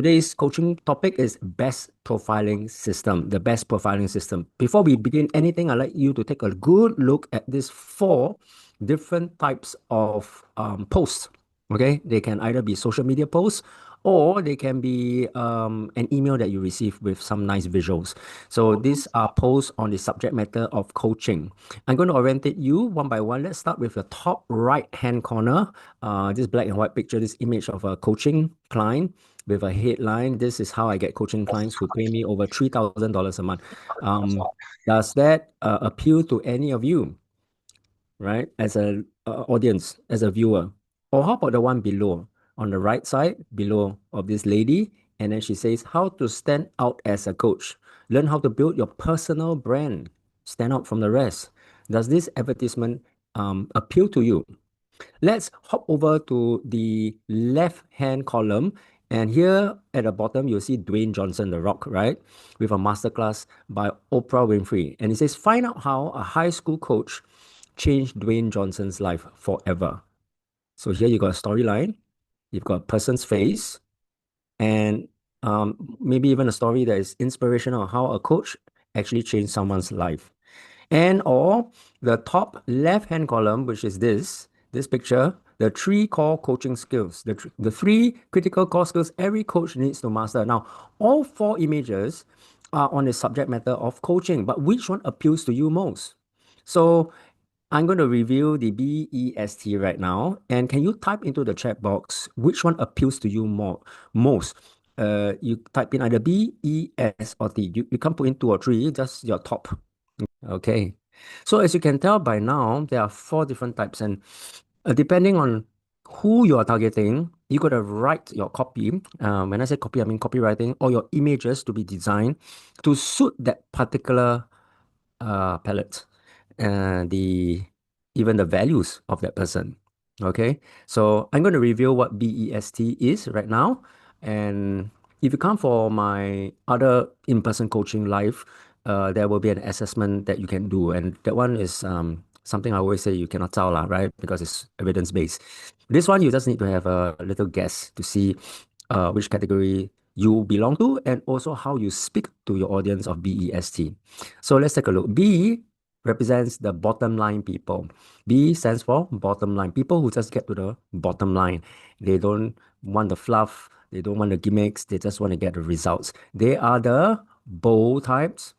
Today's coaching topic is best profiling system, the best profiling system. Before we begin anything, I'd like you to take a good look at these four different types of posts. Okay, they can either be social media posts or they can be an email that you receive with some nice visuals. So these are posts on the subject matter of coaching. I'm going to orientate you one by one. Let's start with the top right hand corner. This black and white picture, this image of a coaching client with a headline. This is how I get coaching clients who pay me over $3,000 a month. Um, does that appeal to any of you, right? As a audience, as a viewer? Or how about the one below, on the right side, below of this lady? And then she says, how to stand out as a coach. Learn how to build your personal brand. Stand out from the rest. Does this advertisement appeal to you? Let's hop over to the left-hand column. And here at the bottom, you'll see Dwayne Johnson, The Rock, right? With a masterclass by Oprah Winfrey. And it says, find out how a high school coach changed Dwayne Johnson's life forever. So here you got a storyline, you've got a person's face, and maybe even a story that is inspirational on how a coach actually changed someone's life. And or the top left-hand column, which is this picture, the three core coaching skills, the three critical core skills every coach needs to master. Now, all four images are on the subject matter of coaching, but which one appeals to you most? So I'm going to review the BEST right now. And can you type into the chat box which one appeals to you most? You type in either B, E, S, or T. You can't put in two or three, just your top. Okay. So as you can tell by now, there are four different types. And depending on who you are targeting, you got to write your copy. When I say copy, I mean copywriting, or your images to be designed to suit that particular palette, the even the values of that person. Okay, so I'm going to reveal what BEST is right now. And if you come for my other in-person coaching live, there will be an assessment that you can do. And that one is something I always say you cannot tell, lah, right? Because it's evidence-based. This one, you just need to have a little guess to see which category you belong to and also how you speak to your audience of BEST. So let's take a look. B represents the bottom line people. B stands for bottom line. People who just get to the bottom line. They don't want the fluff. They don't want the gimmicks. They just want to get the results. They are the bold types.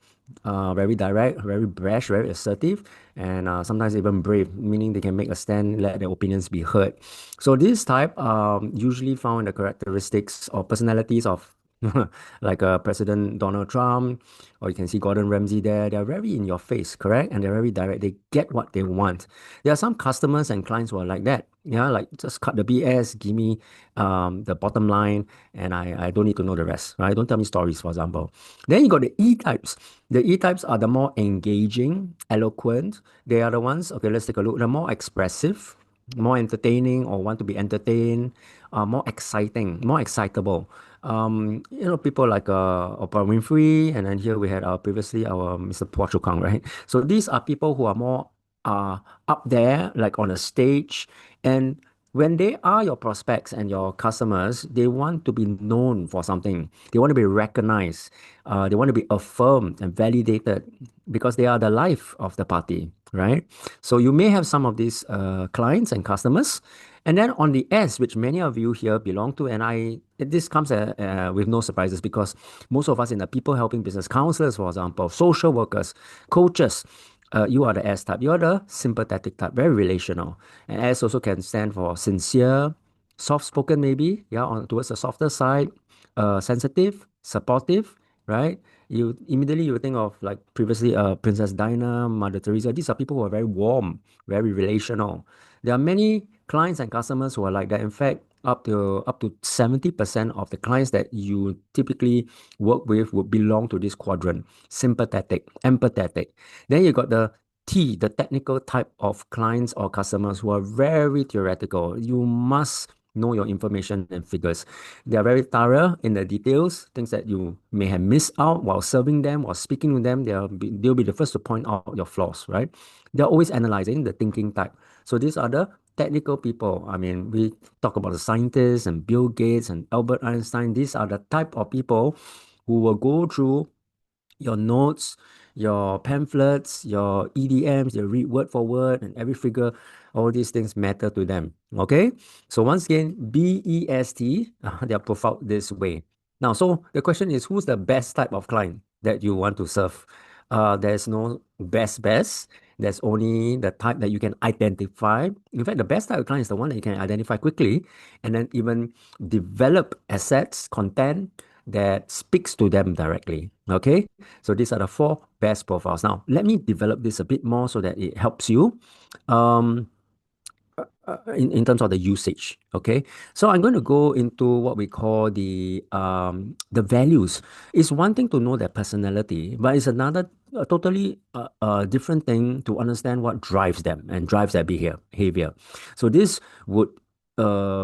Very direct, very brash, very assertive, and sometimes even brave, meaning they can make a stand, let their opinions be heard. So this type usually found in the characteristics or personalities of like President Donald Trump, or you can see Gordon Ramsay there. They're very in your face, correct? And they're very direct. They get what they want. There are some customers and clients who are like that. Yeah, like just cut the BS, give me the bottom line, and I don't need to know the rest, right? Don't tell me stories, for example. Then you got the E types. The E types are the more engaging, eloquent. They are the ones, okay, let's take a look. They're more expressive, more entertaining or want to be entertained, more exciting, more excitable. People like Oprah Winfrey, and then here we had previously our Mr. Phua Chu Kang, right? So these are people who are more up there, like on a stage, and when they are your prospects and your customers, they want to be known for something. They want to be recognized. They want to be affirmed and validated because they are the life of the party, right? So you may have some of these clients and customers. And then on the S, which many of you here belong to, and this comes with no surprises because most of us in the people helping business, counselors, for example, social workers, coaches, you are the S type. You are the sympathetic type, very relational. And S also can stand for sincere, soft-spoken maybe, yeah, towards the softer side, sensitive, supportive, right? You think of like previously Princess Diana, Mother Teresa. These are people who are very warm, very relational. There are many clients and customers who are like that. In fact, up to 70% of the clients that you typically work with would belong to this quadrant: sympathetic, empathetic. Then you got the T, the technical type of clients or customers who are very theoretical. You must know your information and figures. They are very thorough in the details, things that you may have missed out while serving them or speaking with them. They'll be the first to point out your flaws, right? They're always analyzing the thinking type. So these are the technical people. I mean, we talk about the scientists and Bill Gates and Albert Einstein. These are the type of people who will go through your notes, your pamphlets, your EDMs, they read word for word, and every figure, all these things matter to them. Okay? So once again, BEST, they are profiled this way. Now, so the question is, who's the best type of client that you want to serve? There's no best. There's only the type that you can identify. In fact, the best type of client is the one that you can identify quickly and then even develop assets, content that speaks to them directly. Okay? So these are the four best profiles. Now, let me develop this a bit more so that it helps you. Um, in terms of the usage. Okay, so I'm going to go into what we call the values. It's one thing to know their personality, but it's another totally different thing to understand what drives them and drives their behavior. So this would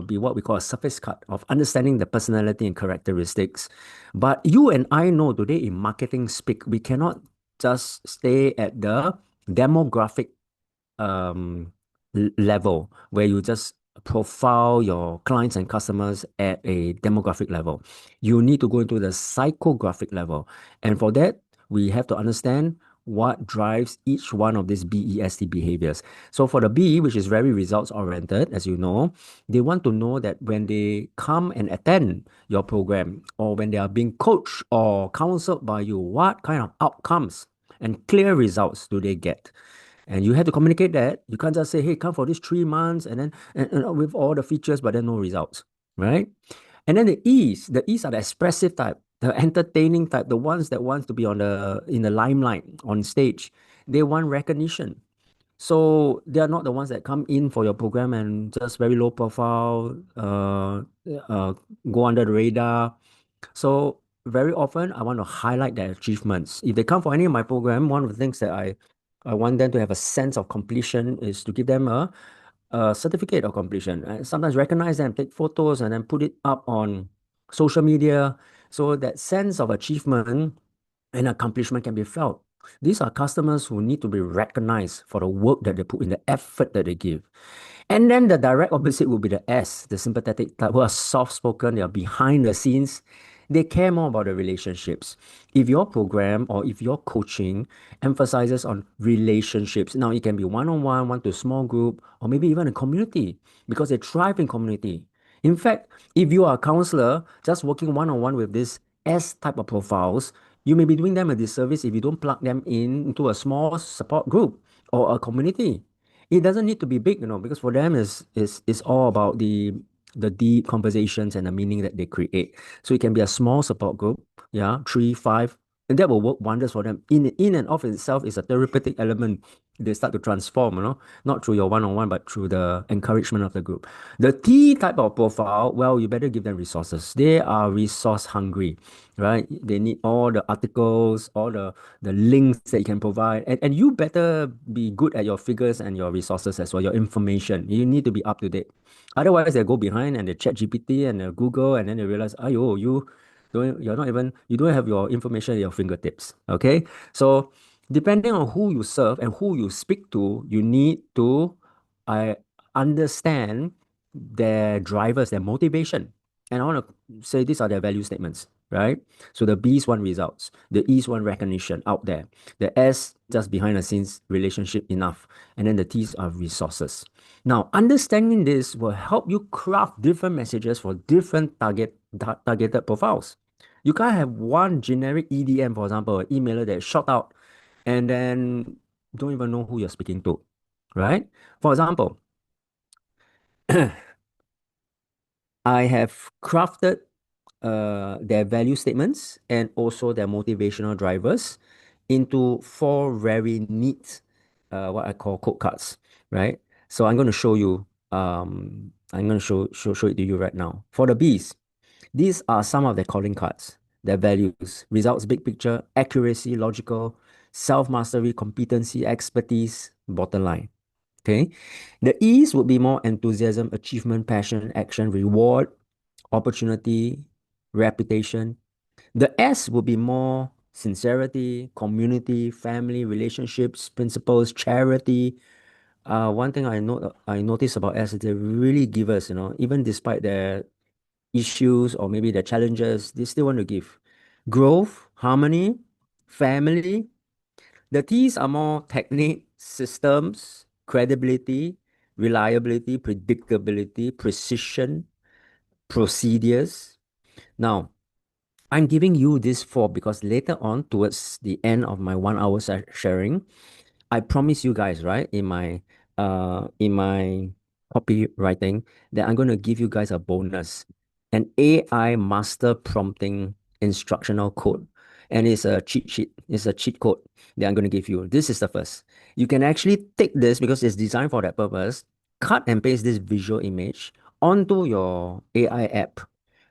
be what we call a surface cut of understanding the personality and characteristics. But you and I know today in marketing speak, we cannot just stay at the demographic um, level where you just profile your clients and customers at a demographic level. You need to go into the psychographic level. And for that, we have to understand what drives each one of these BEST behaviors. So for the B, which is very results oriented, as you know, they want to know that when they come and attend your program or when they are being coached or counseled by you, what kind of outcomes and clear results do they get? And you have to communicate that. You can't just say, hey, come for these 3 months and then and with all the features, but then no results, right? And then the E's are the expressive type, the entertaining type, the ones that wants to be on the in the limelight on stage. They want recognition. So they are not the ones that come in for your program and just very low profile, uh, go under the radar. So very often I want to highlight their achievements. If they come for any of my program, one of the things that I want them to have a sense of completion is to give them a certificate of completion. Sometimes recognize them, take photos, and then put it up on social media. So that sense of achievement and accomplishment can be felt. These are customers who need to be recognized for the work that they put in, the effort that they give. And then the direct opposite will be the S, the sympathetic type, who are soft spoken, they are behind the scenes. They care more about the relationships. If your program or if your coaching emphasizes on relationships, now it can be one-on-one, one to small group, or maybe even a community, because they thrive in community. In fact, if you are a counselor just working one-on-one with this S type of profiles, you may be doing them a disservice if you don't plug them in into a small support group or a community. It doesn't need to be big, because for them is all about the deep conversations and the meaning that they create. So it can be a small support group, yeah, three, five, and that will work wonders for them. In and of itself is a therapeutic element. They start to transform, not through your one-on-one, but through the encouragement of the group. The T type of profile, well, you better give them resources. They are resource hungry, right? They need all the articles, all the links that you can provide. And you better be good at your figures and your resources as well, your information. You need to be up to date. Otherwise, they go behind and they chat GPT and they Google and then they realize, oh, you don't have your information at your fingertips. Okay. So depending on who you serve and who you speak to, you need to understand their drivers, their motivation. And I want to say these are their value statements, right? So the B's want results, the E's want recognition out there, the S just behind the scenes relationship enough, and then the T's are resources. Now, understanding this will help you craft different messages for different targeted profiles. You can't have one generic EDM, for example, an emailer that shot out and then don't even know who you're speaking to, right? For example, I have crafted their value statements and also their motivational drivers into four very neat, what I call code cards, right? So I'm going to show you, I'm going to show it to you right now. For the Bs, these are some of their calling cards, their values, results, big picture, accuracy, logical, self-mastery, competency, expertise, bottom line. Okay. The E's would be more enthusiasm, achievement, passion, action, reward, opportunity, reputation. The S would be more sincerity, community, family, relationships, principles, charity, one thing I notice about S is they really give us, even despite their issues or maybe their challenges, they still want to give. Growth, harmony, family. The T's are more technique, systems, credibility, reliability, predictability, precision, procedures. Now, I'm giving you this four because later on, towards the end of my 1 hour sharing, I promise you guys, right, in my copywriting, that I'm going to give you guys a bonus, an AI master prompting instructional code. And it's a cheat sheet, it's a cheat code that I'm going to give you. This is the first. You can actually take this because it's designed for that purpose, cut and paste this visual image onto your AI app.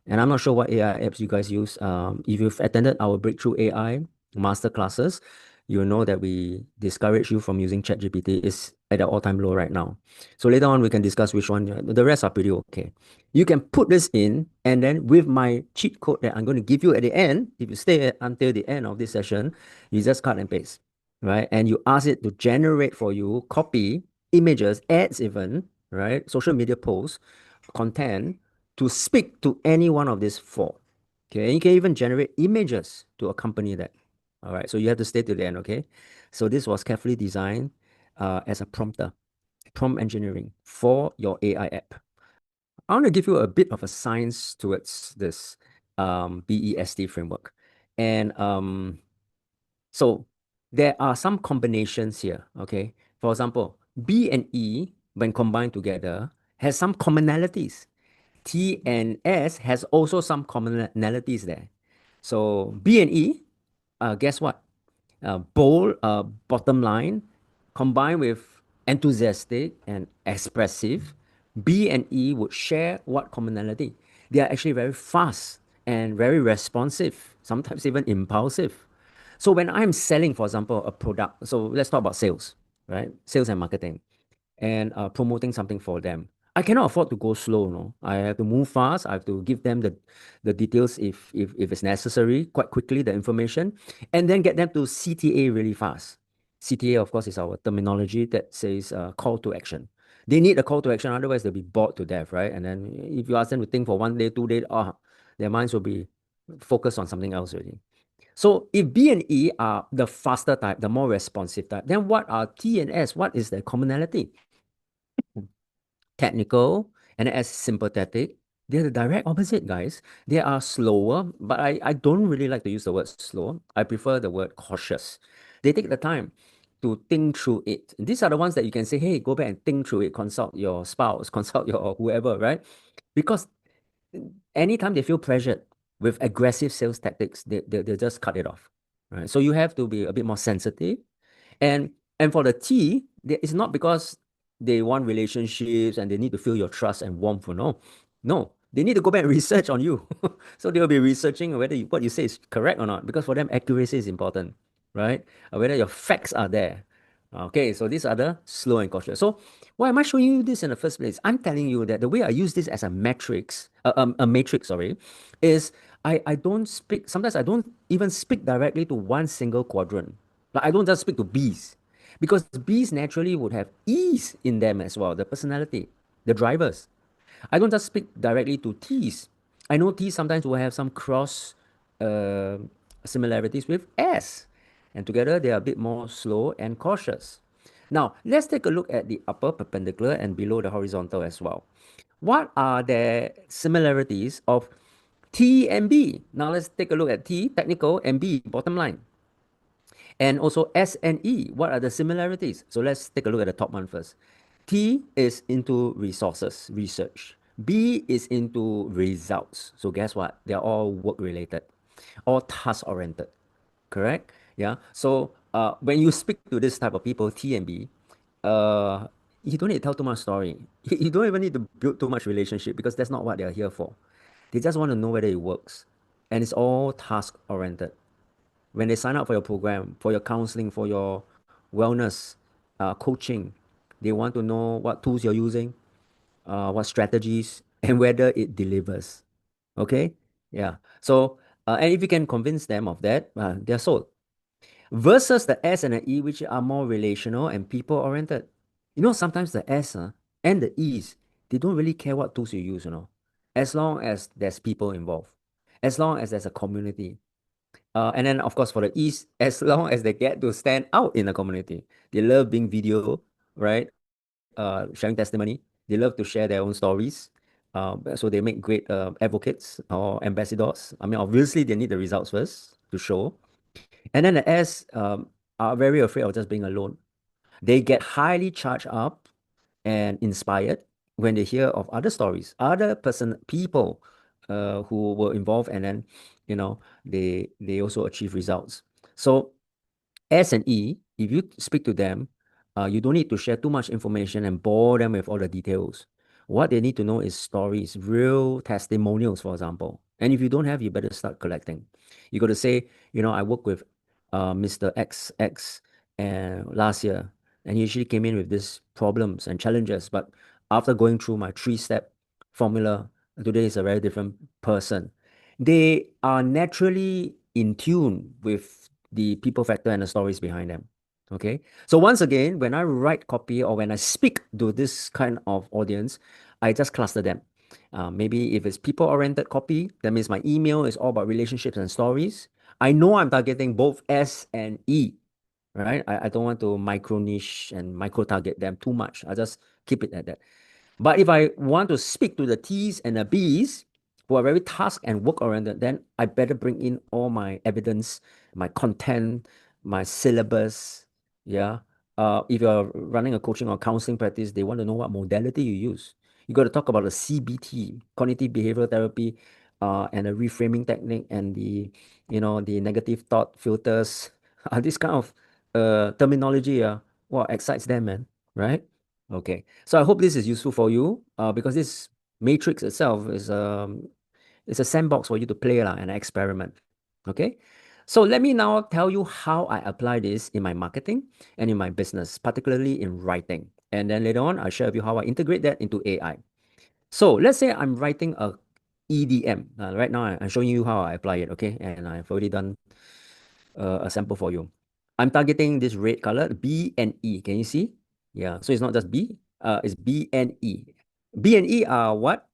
And I'm not sure what AI apps you guys use. If you've attended our Breakthrough AI master classes, you know that we discourage you from using ChatGPT. It's at an all-time low right now. So later on, we can discuss which one. The rest are pretty okay. You can put this in, and then with my cheat code that I'm going to give you at the end, if you stay until the end of this session, you just cut and paste, right? And you ask it to generate for you copy, images, ads even, right? Social media posts, content to speak to any one of these four. Okay, and you can even generate images to accompany that. All right, so you have to stay to the end, okay? So this was carefully designed as a prompter, prompt engineering for your AI app. I want to give you a bit of a science towards this BEST framework. And so there are some combinations here, okay? For example, B and E, when combined together, has some commonalities. T and S has also some commonalities there. So B and E, guess what? Bold, bottom line, combined with enthusiastic and expressive, B and E would share what commonality? They are actually very fast and very responsive, sometimes even impulsive. So when I'm selling, for example, a product, so let's talk about sales, right? Sales and marketing and promoting something for them. I cannot afford to go slow, no. I have to move fast. I have to give them the details if it's necessary, quite quickly, the information, and then get them to CTA really fast. CTA, of course, is our terminology that says call to action. They need a call to action, otherwise they'll be bored to death, right? And then if you ask them to think for 1 day, 2 days, their minds will be focused on something else already. So if B and E are the faster type, the more responsive type, then what are T and S? What is the commonality? Technical and as sympathetic. They're the direct opposite, guys. They are slower, but I don't really like to use the word slow. I prefer the word cautious. They take the time to think through it. These are the ones that you can say, hey, go back and think through it, consult your spouse, consult your whoever, right? Because anytime they feel pressured with aggressive sales tactics, they just cut it off. Right. So you have to be a bit more sensitive and for the T, it's not because they want relationships and they need to feel your trust and warmth. No, no, they need to go back and research on you. So they will be researching whether what you say is correct or not, because for them accuracy is important, right? Whether your facts are there. Okay, so these are the slow and cautious. So why am I showing you this in the first place? I'm telling you that the way I use this as a matrix, a matrix, sorry, is I don't speak. Sometimes I don't even speak directly to one single quadrant. Like I don't just speak to Bs, because Bs naturally would have E's in them as well, the personality, the drivers. I don't just speak directly to T's. I know T's sometimes will have some cross uh, similarities with S, and together they are a bit more slow and cautious. Now, let's take a look at the upper perpendicular and below the horizontal as well. What are the similarities of T and B? Now, let's take a look at T, technical, and B, bottom line. And also S and E, what are the similarities? So let's take a look at the top one first. T is into resources, research. B is into results. So guess what? They're all work related, all task oriented. Correct? Yeah. So when you speak to this type of people, T and B, uh, you don't need to tell too much story. You don't even need to build too much relationship, because that's not what they're here for. They just want to know whether it works. And it's all task oriented. When they sign up for your program, for your counseling, for your wellness coaching, they want to know what tools you're using, what strategies, and whether it delivers. Okay? Yeah. So, and if you can convince them of that, they're sold. Versus the S and the E, which are more relational and people oriented. Sometimes the S and the E's, they don't really care what tools you use. As long as there's people involved, as long as there's a community. And then, of course, for the E's, as long as they get to stand out in the community. They love being video, right? Sharing testimony. They love to share their own stories. So they make great advocates or ambassadors. I mean, obviously, they need the results first to show. And then the S are very afraid of just being alone. They get highly charged up and inspired when they hear of other stories, people who were involved, and then they also achieve results. So S and E, if you speak to them, you don't need to share too much information and bore them with all the details. What they need to know is stories, real testimonials, for example. And if you don't have, you better start collecting. You got to say, I work with Mr. XX and last year, and he usually came in with these problems and challenges. But after going through my three-step formula, today is a very different person. They are naturally in tune with the people factor and the stories behind them. Okay. So once again, when I write copy or when I speak to this kind of audience, I just cluster them. Maybe if it's people-oriented copy, that means my email is all about relationships and stories. I know I'm targeting both S and E, right? I don't want to micro niche and micro target them too much. I just keep it at that. But if I want to speak to the T's and the B's who are very task and work oriented, then I better bring in all my evidence, my content, my syllabus. Yeah. If you're running a coaching or counseling practice, they want to know what modality you use. You got to talk about the CBT, cognitive behavioral therapy, and the reframing technique and the negative thought filters. This kind of terminology, what excites them, man, right? Okay, so I hope this is useful for you because this matrix itself is it's a sandbox for you to play lah, and experiment. Okay, so let me now tell you how I apply this in my marketing and in my business, particularly in writing. And then later on, I'll share with you how I integrate that into AI. So let's say I'm writing a EDM. Right now, I'm showing you how I apply it. Okay, and I've already done a sample for you. I'm targeting this red color, B and E. Can you see? Yeah, so it's not just B, it's B and E. B and E are what?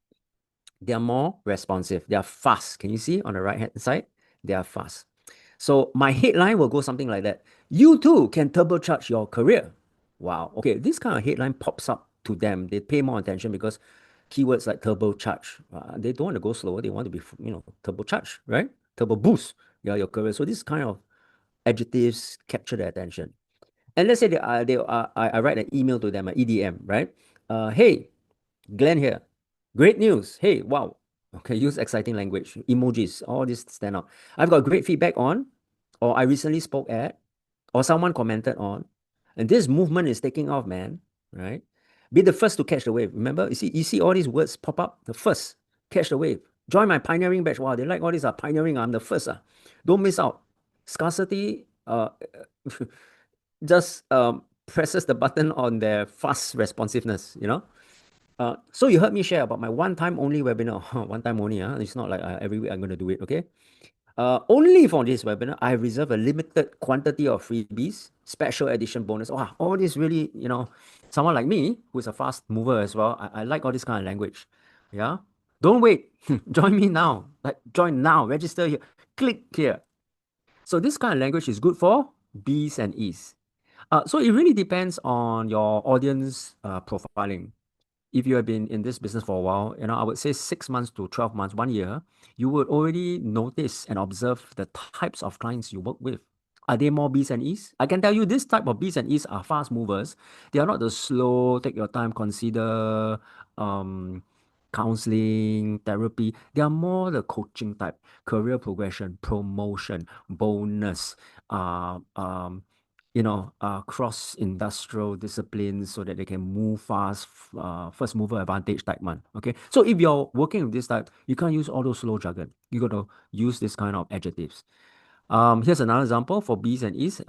They are more responsive. They are fast. Can you see on the right hand side? They are fast. So my headline will go something like that. You too can turbocharge your career. Wow. Okay, this kind of headline pops up to them. They pay more attention because keywords like turbocharge, they don't want to go slower. They want to be, turbocharge, right? Turbo boost, your career. So this kind of adjectives capture their attention. And let's say I write an email to them, an EDM, right? Hey, Glenn here. Great news. Hey, wow. Okay, use exciting language, emojis, all this stand out. I've got great feedback on, or I recently spoke at, or someone commented on, and this movement is taking off, man. Right? Be the first to catch the wave. Remember, you see all these words pop up. The first, catch the wave. Join my pioneering batch. Wow, they like all these are pioneering. I'm the first. Don't miss out. Scarcity just presses the button on their fast responsiveness. So you heard me share about my one-time only webinar. One time only, it's not like every week I'm going to do it, okay? Only for this webinar, I have reserved a limited quantity of freebies, special edition bonus. Wow, all this really, someone like me, who's a fast mover as well, I like all this kind of language. Yeah? Don't wait. Join me now. Like, join now. Register here. Click here. So this kind of language is good for B's and E's. So it really depends on your audience profiling. If you have been in this business for a while, I would say 6 months to 12 months, 1 year, you would already notice and observe the types of clients you work with. Are they more B's and E's? I can tell you this type of B's and E's are fast movers. They are not the slow, take your time, consider, counseling, therapy. They are more the coaching type, career progression, promotion, bonus, cross-industrial disciplines so that they can move fast, first mover advantage type one. Okay, so if you're working with this type, you can't use all those slow jargon. You got to use this kind of adjectives. Here's another example for B's and E's.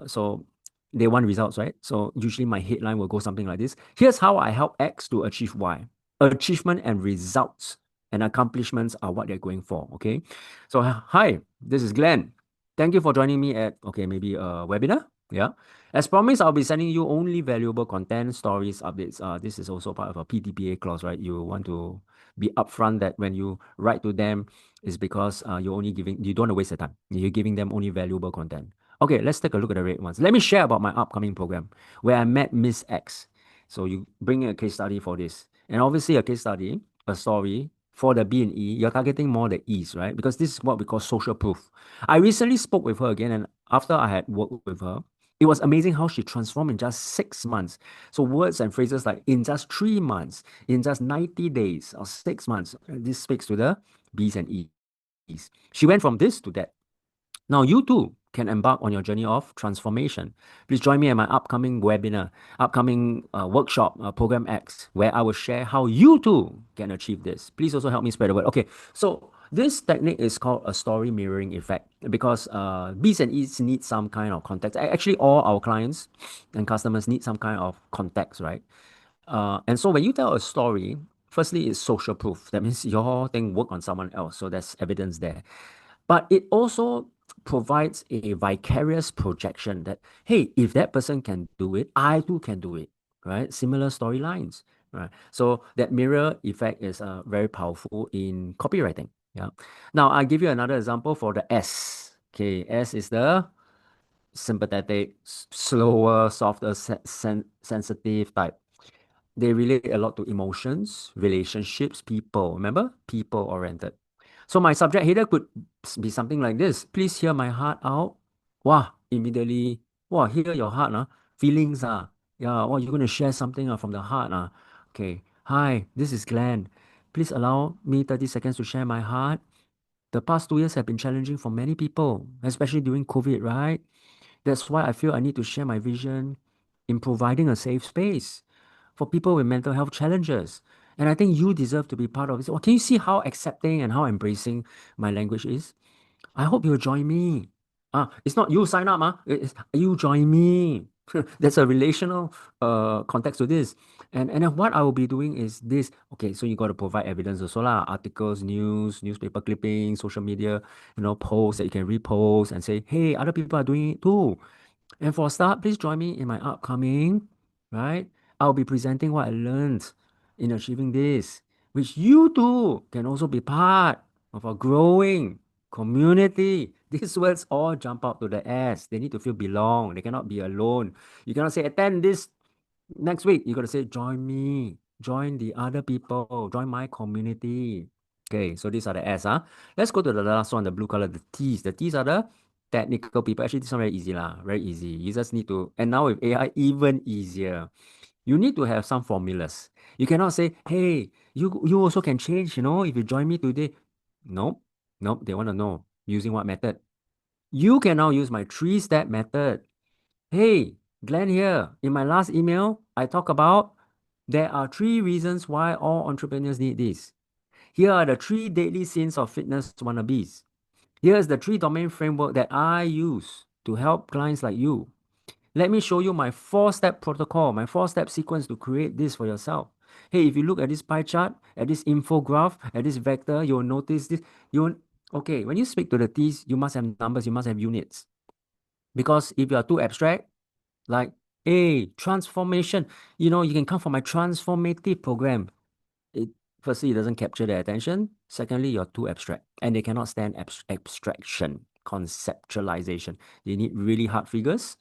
So they want results, right? So usually my headline will go something like this. Here's how I help X to achieve Y. Achievement and results and accomplishments are what they're going for. Okay, so hi, this is Glenn. Thank you for joining me at maybe a webinar. Yeah. As promised, I'll be sending you only valuable content, stories, updates. This is also part of a PDPA clause, right? You want to be upfront that when you write to them, is because you're only giving, you don't want to waste the time. You're giving them only valuable content. Okay, let's take a look at the red ones. Let me share about my upcoming program where I met Miss X. So you bring in a case study for this. And obviously a case study, a story for the B and E, you're targeting more the E's, right? Because this is what we call social proof. I recently spoke with her again, and after I had worked with her, it was amazing how she transformed in just 6 months. So words and phrases like in just 3 months, in just 90 days or 6 months, this speaks to the B's and E's. She went from this to that. Now, you too can embark on your journey of transformation. Please join me in my upcoming webinar, upcoming workshop, Program X, where I will share how you too can achieve this. Please also help me spread the word. Okay, so this technique is called a story mirroring effect because B's and E's need some kind of context. Actually, all our clients and customers need some kind of context, right? And so when you tell a story, firstly, it's social proof. That means your thing worked on someone else, so there's evidence there. But it also provides a vicarious projection that, hey, if that person can do it, I too can do it, right? Similar storylines, right? So that mirror effect is very powerful in copywriting. Yeah. Now, I give you another example for the S. Okay, S is the sympathetic, slower, softer, sensitive type. They relate a lot to emotions, relationships, people. Remember? People oriented. So my subject header could be something like this. Please hear my heart out. Wow, immediately. Wow, hear your heart. Feelings. Yeah, wow, you're going to share something from the heart. Okay. Hi, this is Glenn. Please allow me 30 seconds to share my heart. The past 2 years have been challenging for many people, especially during COVID, right? That's why I feel I need to share my vision in providing a safe space for people with mental health challenges. And I think you deserve to be part of it. So, can you see how accepting and how embracing my language is? I hope you'll join me. It's not you sign up, it's you join me. There's a relational context to this. And then what I will be doing is this. Okay, so you got to provide evidence also lah. Articles, news, newspaper clippings, social media, posts that you can repost and say, hey, other people are doing it too. And for a start, please join me in my upcoming, right? I'll be presenting what I learned in achieving this, which you too can also be part of a growing community. These words all jump out to the S. They need to feel belong. They cannot be alone. You cannot say, attend this next week. You got to say, join me, join the other people, join my community. Okay, so these are the S. Let's go to the last one, the blue color, the T's. The T's are the technical people. Actually, this one very easy lah, very easy. You just need to, and now with AI, even easier. You need to have some formulas. You cannot say, hey, you also can change, if you join me today. Nope, nope, they want to know using what method. You can now use my three-step method. Hey, Glenn here. In my last email, I talk about there are 3 reasons why all entrepreneurs need this. Here are the 3 deadly sins of fitness wannabes. Here's the 3 domain framework that I use to help clients like you. Let me show you my 4-step protocol, my 4-step sequence to create this for yourself. Hey, if you look at this pie chart, at this infograph, at this vector, you'll notice this. Okay, when you speak to the T's, you must have numbers, you must have units. Because if you are too abstract, like, hey, transformation, you can come from my transformative program. It Firstly, it doesn't capture their attention. Secondly, you're too abstract, and they cannot stand abstraction, conceptualization. They need really hard figures.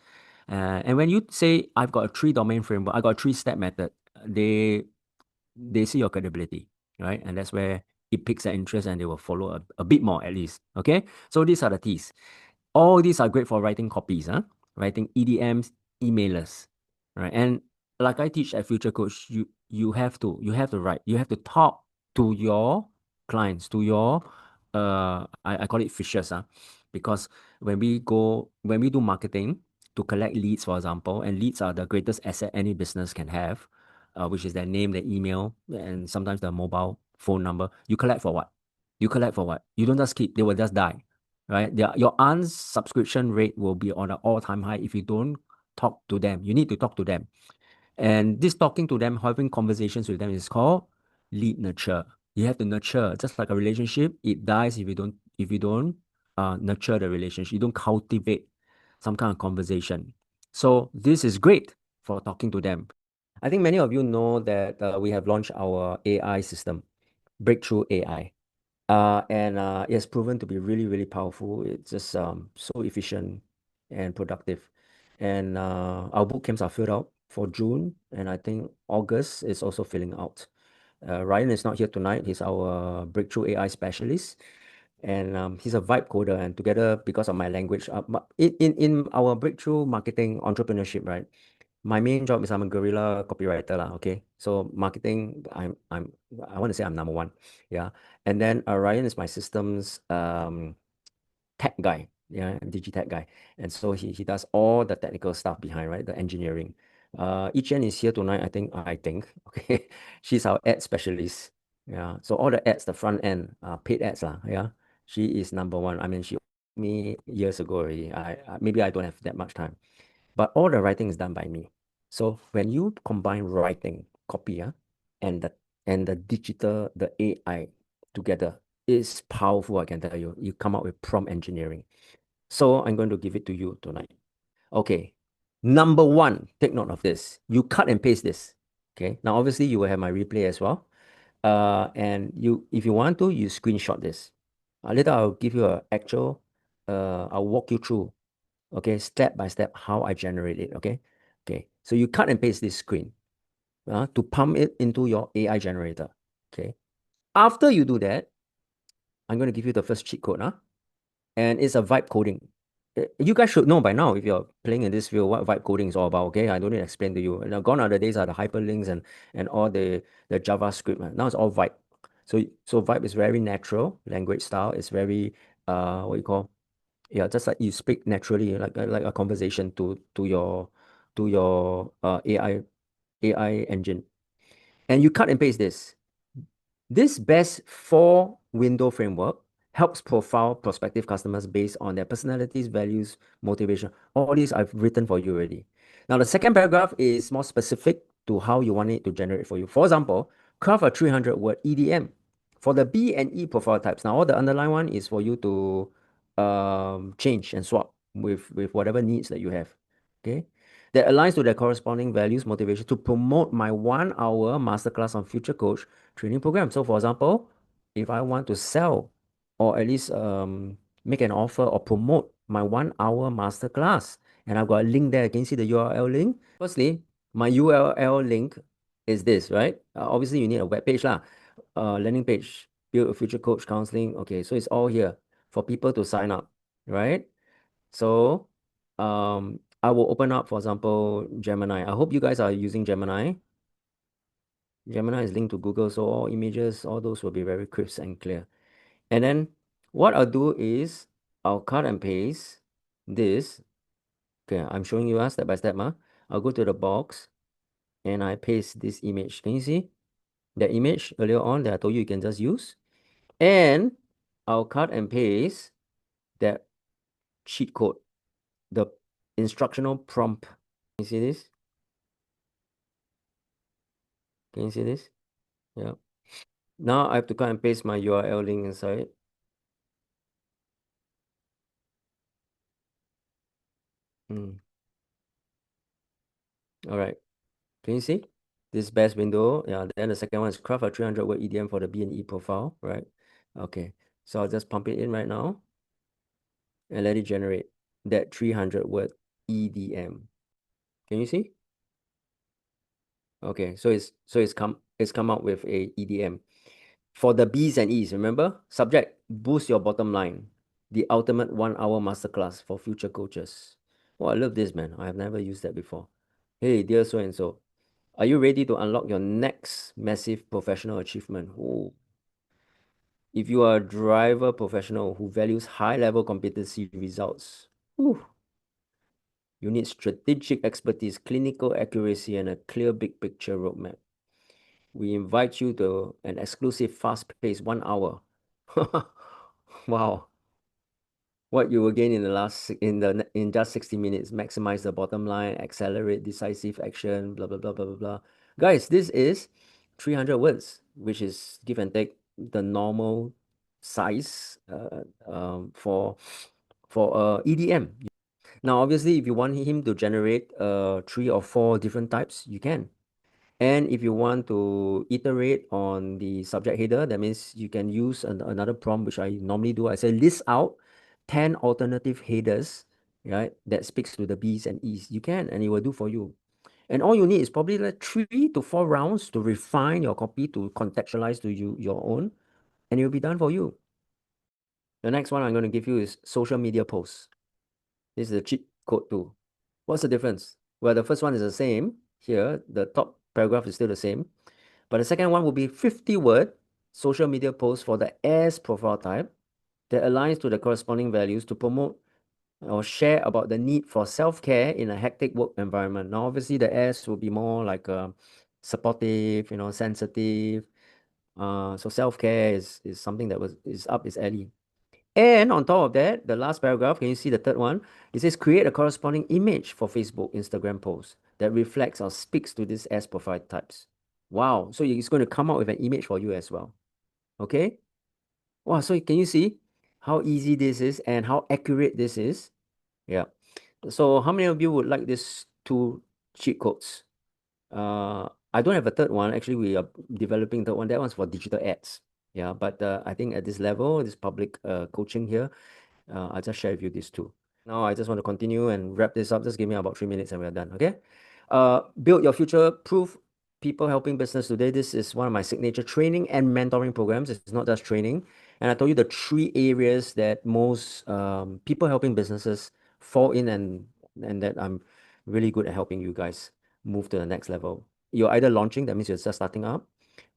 And when you say I've got a 3 domain framework, I got a 3-step method, they see your credibility, right? And that's where it piques their interest, and they will follow a bit more at least. Okay, so these are the T's. All these are great for writing copies, writing EDMs, emailers, right? And like I teach at Future Coach, you have to write, you have to talk to your clients, to your I call it fishers, because when we do marketing to collect leads, for example, and leads are the greatest asset any business can have, which is their name, their email, and sometimes their mobile phone number. You collect for what? You collect for what? You don't just keep; they will just die, right? Your unsubscription rate will be on an all-time high if you don't talk to them. You need to talk to them. And this talking to them, having conversations with them is called lead nurture. You have to nurture, just like a relationship, it dies if you don't nurture the relationship. You don't cultivate some kind of conversation. So this is great for talking to them. I think many of you know that we have launched our AI system, Breakthrough AI. And it has proven to be really, really powerful. It's just so efficient and productive. And our boot camps are filled out for June, and I think August is also filling out. Ryan is not here tonight. He's our breakthrough AI specialist, and he's a vibe coder. And together, because of my language, in our breakthrough marketing entrepreneurship, right? My main job is I'm a guerrilla copywriter lah. Okay, so marketing, I want to say I'm number one. Yeah, and then Ryan is my systems tech guy, yeah, tech guy. And so he does all the technical stuff behind, right? The engineering. Ichen is here tonight, I think. Okay. She's our ad specialist. Yeah. So all the ads, the front end, paid ads, lah, yeah. She is number one. I mean, she me years ago already. Maybe I don't have that much time. But all the writing is done by me. So when you combine writing, copy, and the digital, the AI together, it's powerful, I can tell you. You come up with prompt engineering. So I'm going to give it to you tonight. Okay. Number one, take note of this. You cut and paste this. Okay. Now, obviously, you will have my replay as well. And if you want to, you screenshot this. Later, I'll give you an actual, I'll walk you through, okay, step by step, how I generate it. Okay. Okay. So you cut and paste this screen to pump it into your AI generator. Okay. After you do that, I'm going to give you the first cheat code. And it's a vibe coding. You guys should know by now, if you're playing in this field, what vibe coding is all about. Okay, I don't need to explain to you. Now, gone are the days are the hyperlinks and all the JavaScript. Now it's all vibe. So vibe is very natural language style. It's very what you call, yeah, just like you speak naturally, like a conversation to your AI engine, and you cut and paste this. This best four window framework helps profile prospective customers based on their personalities, values, motivation. All these I've written for you already. Now, the second paragraph is more specific to how you want it to generate for you. For example, craft a 300-word EDM for the B and E profile types. Now, all the underlying one is for you to change and swap with whatever needs that you have. Okay, that aligns to their corresponding values, motivation to promote my 1 hour masterclass on Future Coach training program. So, for example, if I want to sell or at least make an offer or promote my 1 hour masterclass, and I've got a link there. Can you see the URL link? Firstly, my URL link is this, right? Obviously, you need a web page lah, landing page, build a future coach counseling. Okay, so it's all here for people to sign up, right? So, I will open up, for example, Gemini. I hope you guys are using Gemini. Gemini is linked to Google, so all images, all those will be very crisp and clear. And then what I'll do is I'll cut and paste this. Okay, I'm showing you step by step. I'll go to the box and I paste this image. Can you see that image earlier on that I told you can just use? And I'll cut and paste that cheat code, the instructional prompt. Can you see this? Can you see this? Yeah. Now I have to cut and paste my URL link inside. All right. Can you see? This best window. Yeah. Then the second one is craft a 300-word EDM for the B and E profile, right? Okay. So I'll just pump it in right now and let it generate that 300-word EDM. Can you see? Okay. So it's come out with a EDM. For the B's and E's, remember? Subject, boost your bottom line. The ultimate 1 hour masterclass for future coaches. Oh, I love this, man. I have never used that before. Hey, dear so and so, are you ready to unlock your next massive professional achievement? Oh, if you are a driver professional who values high-level competency results, whew, you need strategic expertise, clinical accuracy, and a clear big picture roadmap. We invite you to an exclusive fast-paced 1 hour. Wow. What you will gain in the in just 60 minutes, maximize the bottom line, accelerate decisive action, blah blah blah blah blah blah. Guys, this is 300 words, which is give and take the normal size for EDM. Now, obviously, if you want him to generate 3 or 4 different types, you can. And if you want to iterate on the subject header, that means you can use another prompt, which I normally do. I say list out 10 alternative headers, right, that speaks to the B's and E's. You can, and it will do for you. And all you need is probably like 3 to 4 rounds to refine your copy, to contextualize to you your own, and it will be done for you. The next one I'm going to give you is social media posts. This is a cheat code tool. What's the difference? Well, the first one is the same. Here, the top paragraph is still the same. But the second one will be 50-word social media post for the S profile type that aligns to the corresponding values to promote or share about the need for self-care in a hectic work environment. Now, obviously, the S will be more like supportive, sensitive. So self-care is something that is up its alley. And on top of that, the last paragraph, can you see the third one? It says create a corresponding image for Facebook, Instagram posts that reflects or speaks to this S profile types. Wow. So it's going to come out with an image for you as well. Okay. Wow. So can you see how easy this is and how accurate this is? Yeah. So how many of you would like this two cheat codes? I don't have a third one. Actually, we are developing the one. That one's for digital ads. Yeah. But I think at this level, this public coaching here, I'll just share with you these two. Now, I just want to continue and wrap this up. Just give me about 3 minutes and we're done, okay? Build your future-proof people helping business today. This is one of my signature training and mentoring programs. It's not just training. And I told you the 3 areas that most people helping businesses fall in, and that I'm really good at helping you guys move to the next level. You're either launching, that means you're just starting up,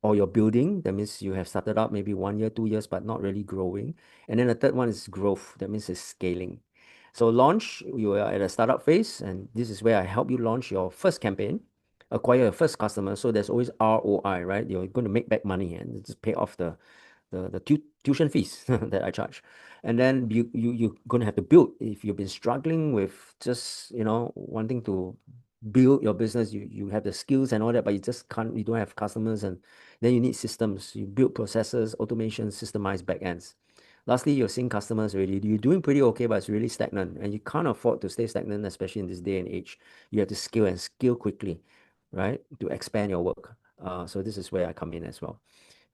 or you're building, that means you have started up maybe 1 year, 2 years, but not really growing. And then the third one is growth, that means it's scaling. So launch, you are at a startup phase, and this is where I help you launch your first campaign, acquire your first customer. So there's always ROI, right? You're going to make back money and just pay off the tuition fees that I charge. And then you're going to have to build. If you've been struggling with just, wanting to build your business, you have the skills and all that, but you don't have customers, and then you need systems. You build processes, automation, systemized backends. Lastly, you're seeing customers already. You're doing pretty okay, but it's really stagnant, and you can't afford to stay stagnant, especially in this day and age. You have to scale and scale quickly, right, to expand your work. So this is where I come in as well.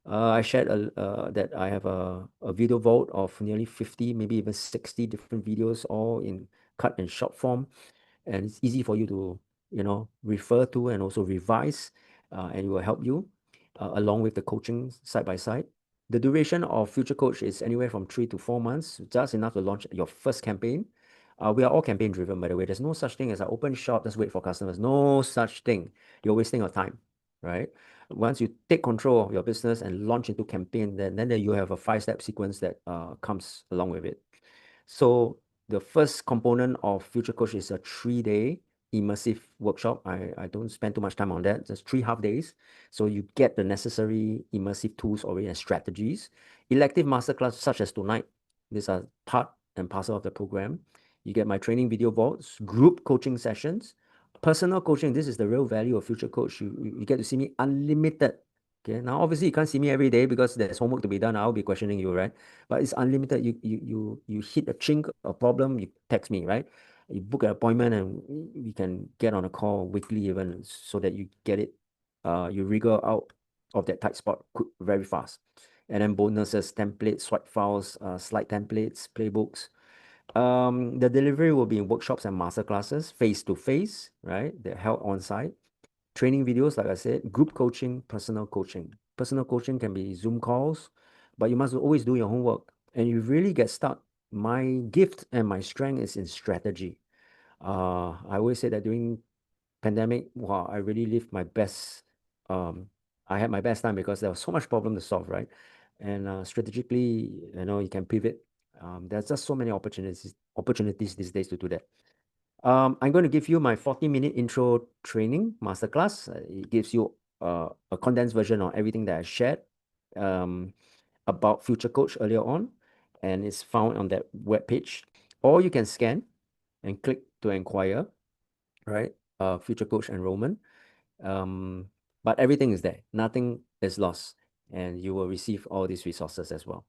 I shared that I have a video vault of nearly 50, maybe even 60 different videos, all in cut and short form. And it's easy for you to, refer to and also revise, and it will help you along with the coaching side by side. The duration of Future Coach is anywhere from 3 to 4 months, just enough to launch your first campaign. We are all campaign driven, by the way. There's no such thing as an open shop, just wait for customers. No such thing. You're wasting your time, right? Once you take control of your business and launch into campaign, then you have a 5-step sequence that comes along with it. So the first component of Future Coach is a 3-day immersive workshop. I don't spend too much time on that, just 3 half days. So you get the necessary immersive tools already and strategies. Elective masterclass such as tonight, these are part and parcel of the program. You get my training video vaults, group coaching sessions, personal coaching. This is the real value of Future Coach. You get to see me unlimited. Okay, now obviously you can't see me every day because there's homework to be done. I'll be questioning you, right? But it's unlimited. You hit a chink, a problem, you text me, right? You book an appointment and we can get on a call weekly even, so that you get it, you wriggle out of that tight spot very fast. And then bonuses, templates, swipe files, slide templates, playbooks. The delivery will be in workshops and masterclasses, face to face, right? They're held on site. Training videos, like I said, group coaching, personal coaching. Personal coaching can be Zoom calls, but you must always do your homework. And you really get stuck. My gift and my strength is in strategy. I always say that during pandemic, wow, I really lived my best. I had my best time because there was so much problem to solve, right? And strategically, you can pivot. There's just so many opportunities these days to do that. I'm going to give you my 40-minute intro training masterclass. It gives you a condensed version of everything that I shared um, about Future Coach earlier on, and it's found on that web page. Or you can scan and click to inquire, right? Future Coach enrollment. But everything is there. Nothing is lost, and you will receive all these resources as well.